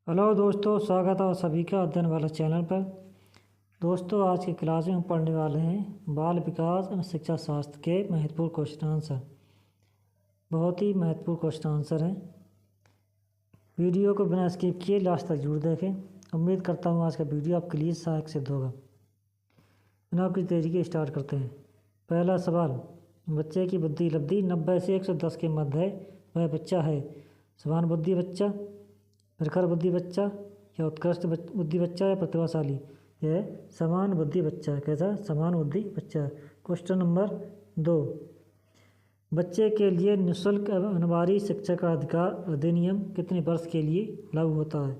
Hello दोस्तों, स्वागत है आप सभी का अध्ययन वाला चैनल पर। दोस्तों, आज की क्लास में हम पढ़ने वाले हैं बाल विकास एवं शिक्षा शास्त्र के महत्वपूर्ण क्वेश्चन आंसर। बहुत ही महत्वपूर्ण क्वेश्चन आंसर हैं। वीडियो को बिना स्किप किए लास्ट तक जरूर देखें। उम्मीद करता हूँ आज का वीडियो आपके लिए सहायक सिद्ध होगा। बिना कुछ देरी के स्टार्ट करते हैं। पहला सवाल, बच्चे की बुद्धि लब्धि 90 से 110 के मध्य है, वह बच्चा है समान बुद्धि बच्चा, प्रखर बुद्धि बच्चा, या उत्कृष्ट बुद्धि बच्चा, या प्रतिभाशाली। यह समान बुद्धि बच्चा है। कैसा? समान बुद्धि बच्चा है। क्वेश्चन नंबर 2, बच्चे के लिए निःशुल्क एवं अनिवार्य शिक्षा का अधिकार अधिनियम कितने वर्ष के लिए लागू होता है?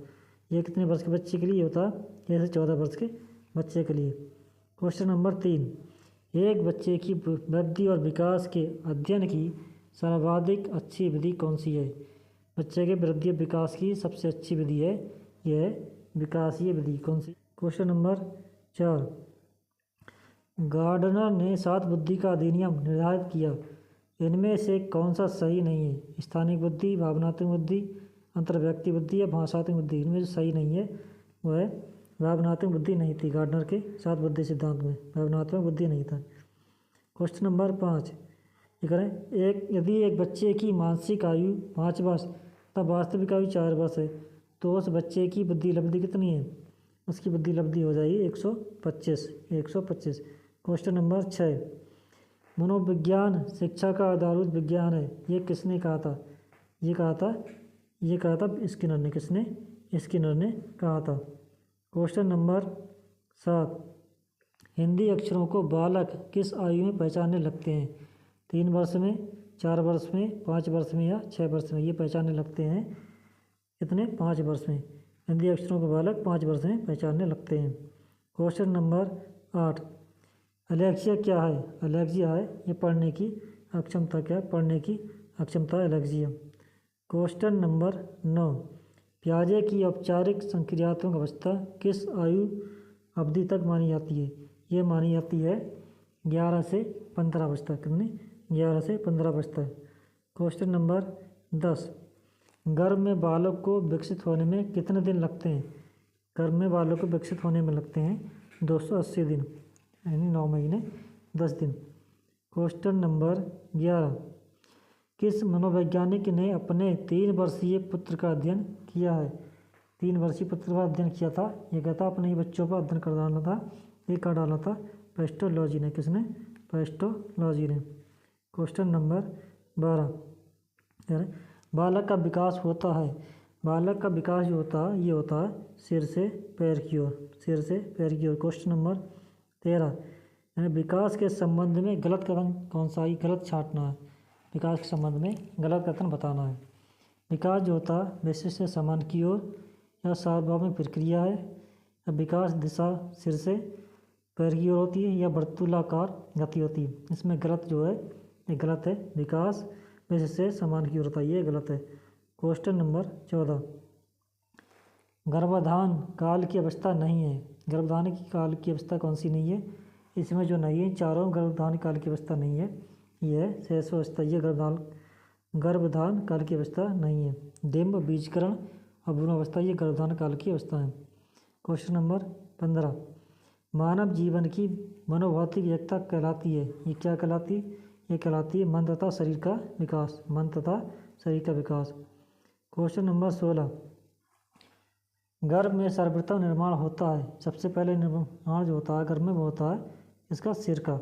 यह कितने वर्ष के बच्चे के लिए होता है? जैसे 14 वर्ष के बच्चे के लिए। क्वेश्चन नंबर 3, एक बच्चे की वृद्धि और विकास के अध्ययन की सर्वाधिक अच्छी विधि कौन सी है? बच्चे के वृद्धि और विकास की सबसे अच्छी विधि है यह विकासीय विधि। कौन सी? क्वेश्चन नंबर 4, गार्डनर ने 7 बुद्धि का अधिनियम निर्धारित किया, इनमें से कौन सा सही नहीं है? स्थानिक बुद्धि, भावनात्मक बुद्धि, अंतर्व्यक्ति बुद्धि, या भाषात्मक बुद्धि। इनमें से सही नहीं है वह भावनात्मक बुद्धि नहीं थी। गार्डनर के 7 बुद्धि सिद्धांत में भावनात्मक बुद्धि नहीं था। क्वेश्चन नंबर 5, ये करें, यदि एक बच्चे की मानसिक आयु 5 वर्ष तब वास्तविक आयु 4 वर्ष है, तो उस बच्चे की बुद्धि लब्धि कितनी है? उसकी बुद्धि लब्धि हो जाएगी 125। क्वेश्चन नंबर 6, मनोविज्ञान शिक्षा का आधारभूत विज्ञान है, ये किसने कहा था? ये कहा था स्किनर ने। किसने? स्किनर ने कहा था। क्वेश्चन नंबर 7, हिंदी अक्षरों को बालक किस आयु में पहचानने लगते हैं? 3 वर्ष में, 4 वर्ष में, 5 वर्ष में, या 6 वर्ष में? ये पहचानने लगते हैं कितने? 5 वर्ष में। हिंदी अक्षरों को बालक 5 वर्ष में पहचानने लगते हैं। क्वेश्चन नंबर 8, एलेक्सिया क्या है? एलेक्सिया है ये पढ़ने की अक्षमता। क्या? पढ़ने की अक्षमता एलेक्सिया। क्वेश्चन नंबर 9, प्याजे की औपचारिक संक्रियात्मक अवस्था किस आयु अवधि तक मानी जाती है? ये मानी जाती है 11 से 15 वर्ष तक। कितनी? 11 से 15 वर्ष तक। क्वेश्चन नंबर 10, गर्भ में बालक को विकसित होने में कितने दिन लगते हैं? गर्भ में बालक को विकसित होने में लगते हैं 280 दिन, यानी 9 महीने 10 दिन। क्वेश्चन नंबर 11, किस मनोवैज्ञानिक ने अपने 3 वर्षीय पुत्र का अध्ययन किया है? 3 वर्षीय पुत्र का अध्ययन किया था। ये कहता अपने ही बच्चों पर अध्ययन कर डाला था। ये कर डाला था पेस्टोलॉजी ने। किसने? पेस्टोलॉजी ने। क्वेश्चन नंबर 12, बालक का विकास होता है। बालक का विकास जो होता है ये होता है सिर से पैर की ओर। सिर से पैर की ओर। क्वेश्चन नंबर 13, विकास के संबंध में गलत कथन कौन सा है? गलत छांटना है। विकास के संबंध में गलत कथन बताना है। विकास जो होता है विशिष्ट से समान की ओर या सार्वभौमिक प्रक्रिया है, या विकास दिशा सिर से पैर की ओर होती है, या वर्तुलाकार गति होती है। इसमें गलत जो है ये गलत है। विकास विशिष्ट से समान की ओर होता है, ये गलत है। क्वेश्चन नंबर 14, गर्भाधान काल की अवस्था नहीं है। गर्भाधान की काल की अवस्था कौन सी नहीं है? इसमें जो नहीं है चारों गर्भाधान काल की अवस्था नहीं है। यह शैशव अवस्था, ये गर्भाधान काल की अवस्था नहीं है। डिंब, बीजकरण और भ्रूणावस्था ये गर्भाधान काल की अवस्था है। क्वेश्चन नंबर 15, मानव जीवन की मनोभौतिक एकता कहलाती है। ये क्या कहलाती है? ये कहलाती है मन तथा शरीर का विकास। मन तथा शरीर का विकास। क्वेश्चन नंबर 16, गर्भ में सर्वप्रथम निर्माण होता है। सबसे पहले निर्माण जो होता है गर्भ में वो होता है इसका सिर का।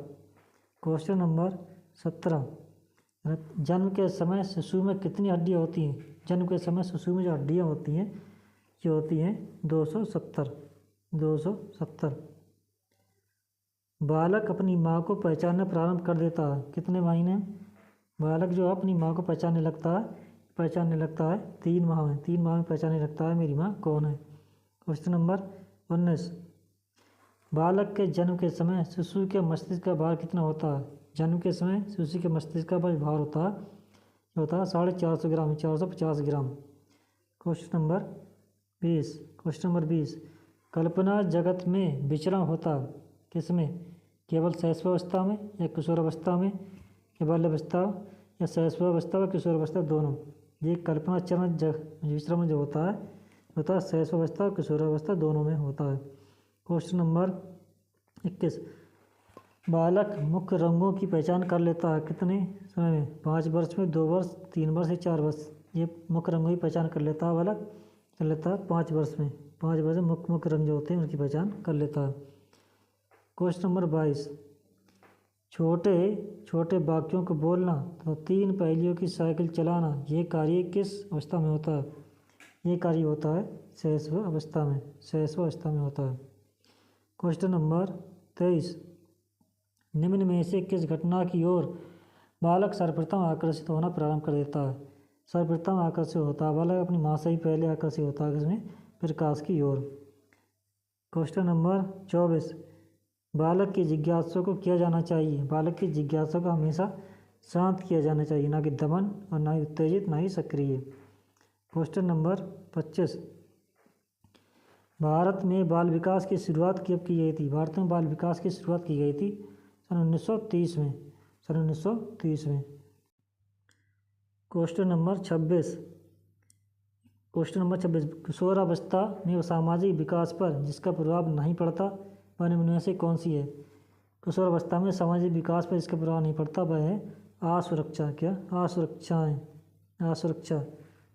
क्वेश्चन नंबर 17, जन्म के समय शिशु में कितनी हड्डियाँ होती हैं? जन्म के समय शिशु में जो हड्डियाँ होती हैं ये होती हैं 270। बालक अपनी माँ को पहचानना प्रारंभ कर देता है कितने महीने? बालक जो है अपनी माँ को पहचानने लगता है 3 माह में। 3 माह में पहचानने लगता है मेरी माँ कौन है। क्वेश्चन नंबर 19, बालक के जन्म के समय शिशु के मस्तिष्क का भार कितना होता है? जन्म के समय शिशु के मस्तिष्क का भार होता है 450 ग्राम, 450 ग्राम। क्वेश्चन नंबर 20, कल्पना जगत में विचरण होता है किसमें? केवल शैशवावस्था में, या किशोरावस्था में, या बाल्यावस्था, या शैशवावस्था व किशोरावस्था दोनों। ये कल्पना चरण विश्रम जो होता है होता है शैशवावस्था और किशोरावस्था दोनों में होता है। क्वेश्चन नंबर 21, बालक मुख्य रंगों की पहचान कर लेता है कितने समय में? 5 वर्ष में, 2 वर्ष, 3 वर्ष या 4 वर्ष? ये मुख्य रंगों की पहचान कर लेता है बालक, कर लेता है 5 वर्ष में। 5 वर्ष में मुख्य मुख्य रंग जो होते हैं उनकी पहचान कर लेता है। क्वेश्चन नंबर 22, छोटे छोटे वाक्यों को बोलना तो 3 पहियों की साइकिल चलाना, ये कार्य किस अवस्था में होता है? ये कार्य होता है शैशव अवस्था में, शैशव अवस्था में होता है। क्वेश्चन नंबर 23, निम्न में से किस घटना की ओर बालक सर्वप्रथम आकर्षित होना प्रारंभ कर देता है? सर्वप्रथम आकर्षित होता है बालक अपनी माँ से ही पहले आकर्षित होता है किसमें? प्रकाश की ओर। क्वेश्चन नंबर 24, बालक की जिज्ञासा को किया जाना चाहिए। बालक की जिज्ञासा को हमेशा शांत किया जाना चाहिए, ना कि दमन और ना ही उत्तेजित, ना ही सक्रिय। क्वेश्चन नंबर 25, भारत में बाल विकास की शुरुआत कब की गई थी? भारत में बाल विकास की शुरुआत की गई थी सन 1930 में, सन 1930 में। क्वेश्चन नंबर 26, किशोरावस्था में सामाजिक विकास पर जिसका प्रभाव नहीं पड़ता वह निम्न में से कौन सी है? किशोरावस्था में सामाजिक विकास पर जिसका प्रभाव नहीं पड़ता वह है असुरक्षा। क्या? असुरक्षाएँ, असुरक्षा।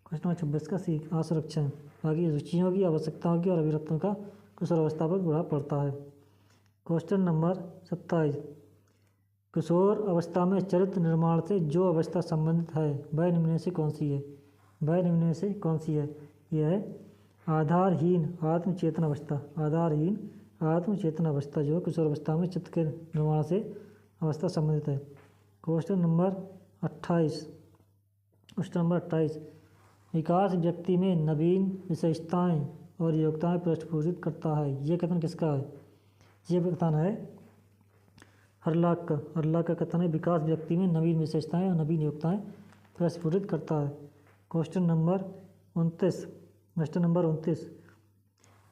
क्वेश्चन नंबर 26 का सी, असुरक्षाएँ। बाकी रुचियों की, आवश्यकताओं की और अभिव्यक्तियों का किशोरावस्था पर प्रभाव पड़ता है। क्वेश्चन नंबर 27, किशोर अवस्था में चरित्र निर्माण से जो अवस्था संबंधित है वह निम्न में से कौन सी है? वह निम्न में से कौन सी है? यह है आधारहीन आत्मचेतन अवस्था। आधारहीन आत्मचेतन अवस्था जो किशोर अवस्था में चित्त के निर्माण से अवस्था संबंधित है। क्वेश्चन नंबर 28, क्वेश्चन नंबर 28, विकास व्यक्ति में नवीन विशेषताएं और योग्यताएं प्रस्फुटित करता है, ये कथन किसका है? ये कथन है हरलाक का। हरलाक का कथन है विकास व्यक्ति में नवीन विशेषताएं और नवीन योग्यताएं प्रस्फुटित करता है। क्वेश्चन नंबर 29, क्वेश्चन नंबर 29,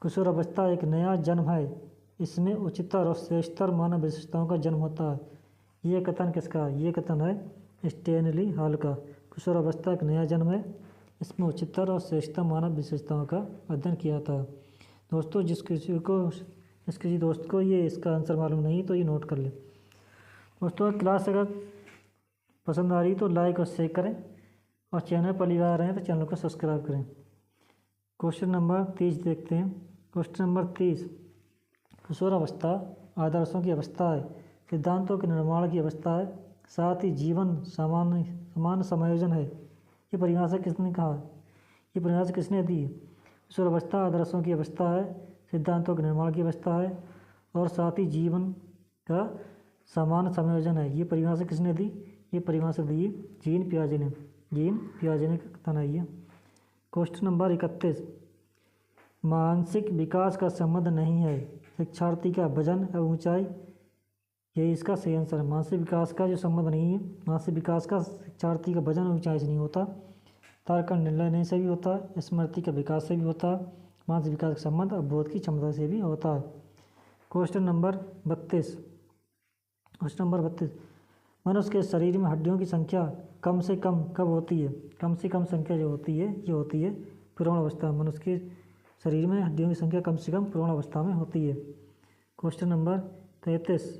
किशोर अवस्था एक नया जन्म है, इसमें उच्चतर और श्रेष्ठतर मानव विशेषताओं का जन्म होता है, ये कथन किसका है? ये कथन है स्टैनली हॉल का। किशोर अवस्था एक नया जन्म है, इसमें उच्चतर और श्रेष्ठतर मानव विशेषताओं का अध्ययन किया था। दोस्तों जिस किसी दोस्त को ये इसका आंसर मालूम नहीं तो ये नोट कर ले। दोस्तों क्लास अगर पसंद आ रही तो लाइक और शेयर करें और चैनल पर लिखा आ रहे हैं तो चैनल को सब्सक्राइब करें। क्वेश्चन नंबर 30 देखते हैं। क्वेश्चन नंबर 30, किशोर अवस्था आदर्शों की अवस्था है, सिद्धांतों के निर्माण की अवस्था है, साथ ही जीवन समान समायोजन है, ये परिभाषा किसने कहा? ये परिभाषा किसने दी? किशोर अवस्था आदर्शों की अवस्था है, सिद्धांतों के निर्माण की अवस्था है और साथ ही जीवन का समान संयोजन है, ये परिभाषा किसने दी? ये परिभाषा दी जीन पियाजे ने। जीन पियाजे ने कथन है ये। क्वेश्चन नंबर 31, मानसिक विकास का संबंध नहीं है शिक्षार्थी का वजन और ऊंचाई, यही इसका सही आंसर है। मानसिक विकास का जो संबंध नहीं है, मानसिक विकास का शिक्षार्थी का वजन और ऊंचाई से नहीं होता, तर्क का निर्णय लेने से भी होता है, स्मृति का विकास से भी होता है, मानसिक विकास का संबंध अवबोध की क्षमता से भी होता है। क्वेश्चन नंबर 32, क्वेश्चन नंबर 32, मनुष्य के शरीर में हड्डियों की संख्या कम से कम कब होती है? कम से कम संख्या जो होती है ये होती है प्रौढ़ अवस्था में। मनुष्य के शरीर में हड्डियों की संख्या कम से कम प्रौढ़ अवस्था में होती है। क्वेश्चन नंबर 33,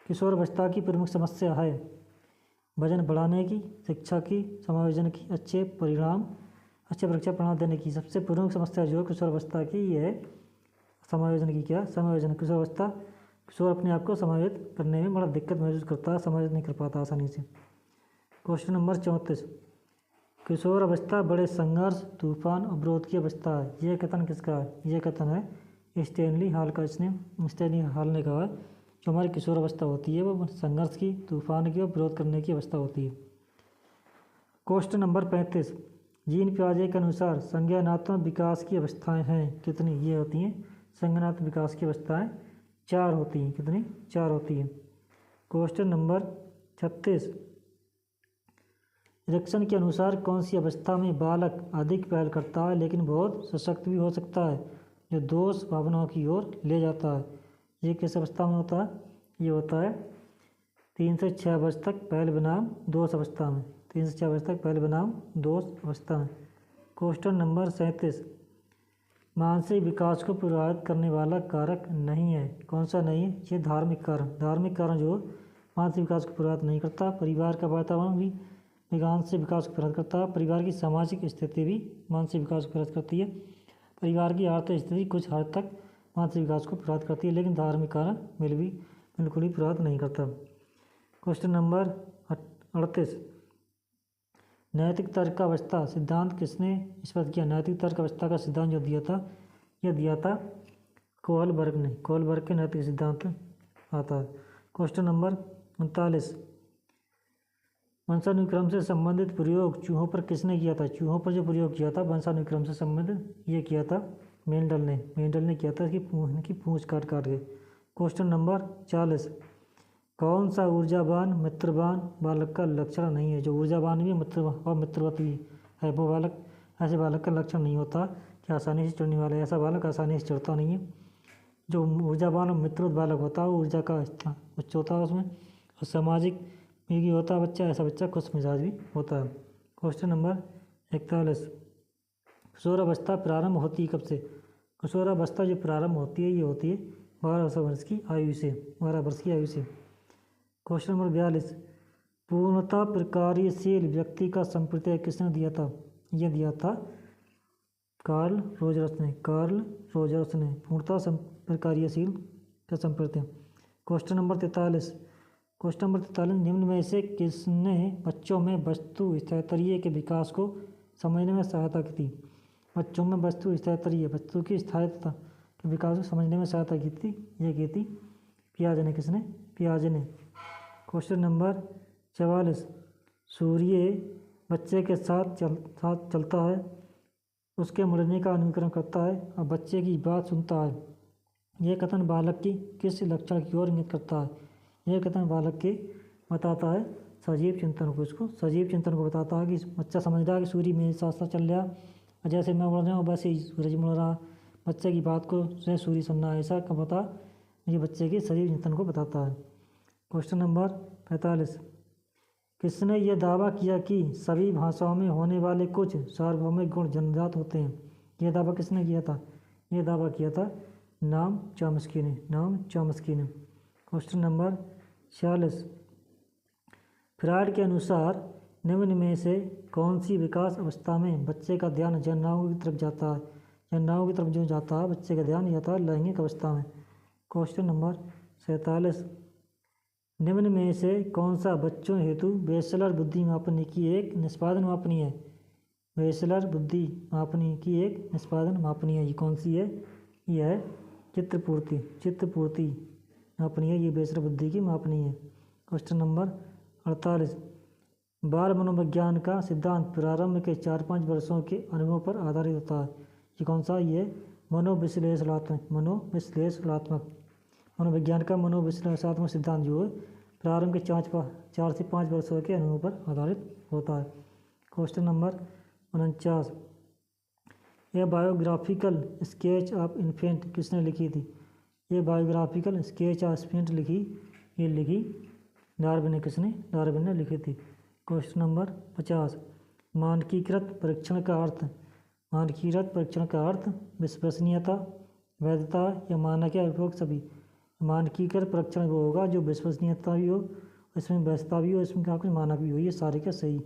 किशोर अवस्था की प्रमुख समस्या है वजन बढ़ाने की, शिक्षा की, समायोजन की, अच्छे परीक्षा परिणाम देने की। सबसे प्रमुख समस्या जो है किशोर अवस्था की ये है समायोजन की। क्या? समायोजन। किशोर अपने आप को समायोजित करने में बड़ा दिक्कत महसूस करता है, समायोजित नहीं कर पाता आसानी से। क्वेश्चन नंबर 34, किशोर अवस्था बड़े संघर्ष, तूफान, अवरोध की अवस्था है, ये कथन किसका है? ये कथन है स्टैनली हॉल का। इसने स्टैनली हॉल ने कहा जो हमारी किशोर अवस्था होती है वो संघर्ष की, तूफान की और विरोध करने की अवस्था होती है। क्वेश्चन नंबर 35, जीन पियाजे के अनुसार संज्ञानात्मक विकास की अवस्थाएं हैं कितनी? ये होती हैं संज्ञानात्मक विकास की अवस्थाएं 4 होती हैं। कितनी? 4 होती हैं। क्वेश्चन नंबर 36, इरिक्सन के अनुसार कौन सी अवस्था में बालक अधिक पहल करता है लेकिन बहुत सशक्त भी हो सकता है, जो दोष भावनाओं की ओर ले जाता है? ये किस अवस्था में होता है? ये होता है 3 से 6 वर्ष तक पहल बनाम दोष अवस्था में। 3 से 6 वर्ष तक पहल बनाम दोष अवस्था में। क्वेश्चन नंबर 37, मानसिक विकास को प्रभावित करने वाला कारक नहीं है। कौन सा नहीं है? ये धार्मिक कारण जो मानसिक विकास को प्रभावित नहीं करता। परिवार का वातावरण भी मानसिक विकास को प्रभावित करता है। परिवार की सामाजिक स्थिति भी मानसिक विकास को प्रभावित करती है। परिवार की आर्थिक स्थिति कुछ हद तक मानसिक विकास को प्रभावित करती है, लेकिन धार्मिक कारण बिल्कुल ही प्रभावित नहीं करता। क्वेश्चन नंबर 38, नैतिक तर्क अवस्था सिद्धांत किसने स्पष्ट किया? नैतिक तर्क अवस्था का सिद्धांत जो दिया था कोहलबर्ग ने। कोहलबर्ग के नैतिक सिद्धांत आता है। क्वेश्चन नंबर 39, वंशानुक्रम से संबंधित प्रयोग चूहों पर किसने किया था? चूहों पर जो प्रयोग किया था वंशानुक्रम से संबंधित ये किया था मेंडल ने किया था, इनकी पूंछ काट के। क्वेश्चन नंबर 40, कौन सा ऊर्जावान मित्रवान बालक का लक्षण नहीं है? जो ऊर्जावान भी और मित्रवत भी है वो बालक, ऐसे बालक का लक्षण नहीं होता कि आसानी से चढ़ने वाला है। ऐसा बालक आसानी से चढ़ता नहीं है। जो ऊर्जावान और मित्रवत बालक होता है वो ऊर्जा का उच्च होता है उसमें, और सामाजिक भी होता है बच्चा। ऐसा बच्चा खुश मिजाज भी होता है। क्वेश्चन नंबर 41, किशोरावस्था प्रारंभ होती है कब से? किशोरावस्था जो प्रारंभ होती है ये होती है 12 वर्ष की आयु से। क्वेश्चन नंबर 42, पूर्णतः प्रकार्यशील व्यक्ति का संप्रत्यय किसने दिया था? यह दिया था कार्ल रोजर्स ने पूर्णतः प्रकार्यशील का संप्रत्यय। क्वेश्चन नंबर 43, निम्न में से किसने बच्चों में वस्तु स्थैतिर्य के विकास को समझने में सहायता की थी? बच्चों में वस्तु की स्थायित्व के विकास को समझने में सहायता की थी, ये की थी पियाजे ने। क्वेश्चन नंबर 44, सूर्य बच्चे के साथ चलता है, उसके मुड़ने का अनुकरण करता है और बच्चे की बात सुनता है। यह कथन बालक की किस लक्षण की ओर इंगित करता है? यह कथन बालक के बताता है सजीव चिंतन को बताता है कि बच्चा समझ रहा है कि सूर्य मेरे साथ साथ चल रहा है, और जैसे मैं मुड़ रहा हूँ वैसे ही सूरज मुड़ रहा। बच्चे की बात को सूर्य सुनना है, ऐसा का पता ये बच्चे के सजीव चिंतन को बताता है। क्वेश्चन नंबर 45, किसने यह दावा किया कि सभी भाषाओं में होने वाले कुछ सार्वभौमिक गुण जन्मजात होते हैं? यह दावा किसने किया था? यह दावा किया था नाम चॉम्स्की ने। क्वेश्चन नंबर 46, फ्रायड के अनुसार निम्न में से कौन सी विकास अवस्था में बच्चे का ध्यान जननांगों की तरफ जाता है? जननांगों की तरफ जो जाता है बच्चे का ध्यान जाता है लैंगिक अवस्था में। क्वेश्चन नंबर 47, निम्न में से कौन सा बच्चों हेतु बेसलर बुद्धि मापने की एक निष्पादन मापनी है? बेसलर बुद्धि मापनी की एक निष्पादन मापनी है, ये कौन सी है? यह है चित्रपूर्ति मापनी है, ये बेसलर बुद्धि की मापनी है। क्वेश्चन नंबर 48, बाल मनोविज्ञान का सिद्धांत प्रारंभ के 4-5 वर्षों के अनुभव पर आधारित होता है, ये कौन सा? ये मनोविज्ञान का मनोविश्लेषणात्मक सिद्धांत जो है प्रारंभ के 4 से 5 वर्षों के अनुभव पर आधारित होता है। क्वेश्चन नंबर 49, यह बायोग्राफिकल स्केच ऑफ इन्फेंट किसने लिखी थी? ये बायोग्राफिकल स्केच ऑफ इन्फेंट लिखी डार्विन ने लिखी थी। क्वेश्चन नंबर 50, मानकीकृत परीक्षण का अर्थ विश्वसनीयता, वैधता या मानक या उपयुक्त सभी। मानकीकृत परीक्षण वो होगा जो विश्वसनीयता भी हो, इसमें वैधता भी हो, इसमें क्या कुछ मानक भी हो, ये सारे का सही।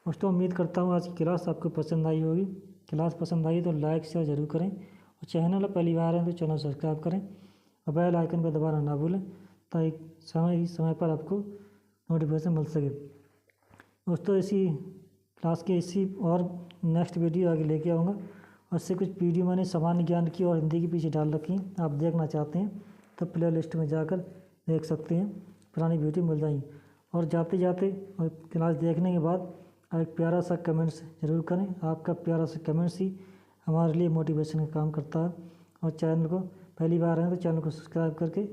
दोस्तों उम्मीद करता हूँ आज की क्लास आपको पसंद आई होगी। क्लास पसंद आई तो लाइक शेयर जरूर करें, और चैनल पहली बार है तो चैनल सब्सक्राइब करें और बेल आइकन को दबाना ना भूलें ताकि समय पर आपको नोटिफिकेशन मिल सके। दोस्तों इसी क्लास के और नेक्स्ट वीडियो आगे लेके आऊँगा, और इससे कुछ वीडियो मैंने सामान्य ज्ञान की और हिंदी के पीछे डाल रखी हैं। आप देखना चाहते हैं तो प्ले लिस्ट में जाकर देख सकते हैं, पुरानी वीडियो मिल जाएंगी। और जाते और क्लास देखने के बाद एक प्यारा सा कमेंट्स ज़रूर करें। आपका प्यारा सा कमेंट्स ही हमारे लिए मोटिवेशन का काम करता है। और चैनल को पहली बार है तो चैनल को सब्सक्राइब करके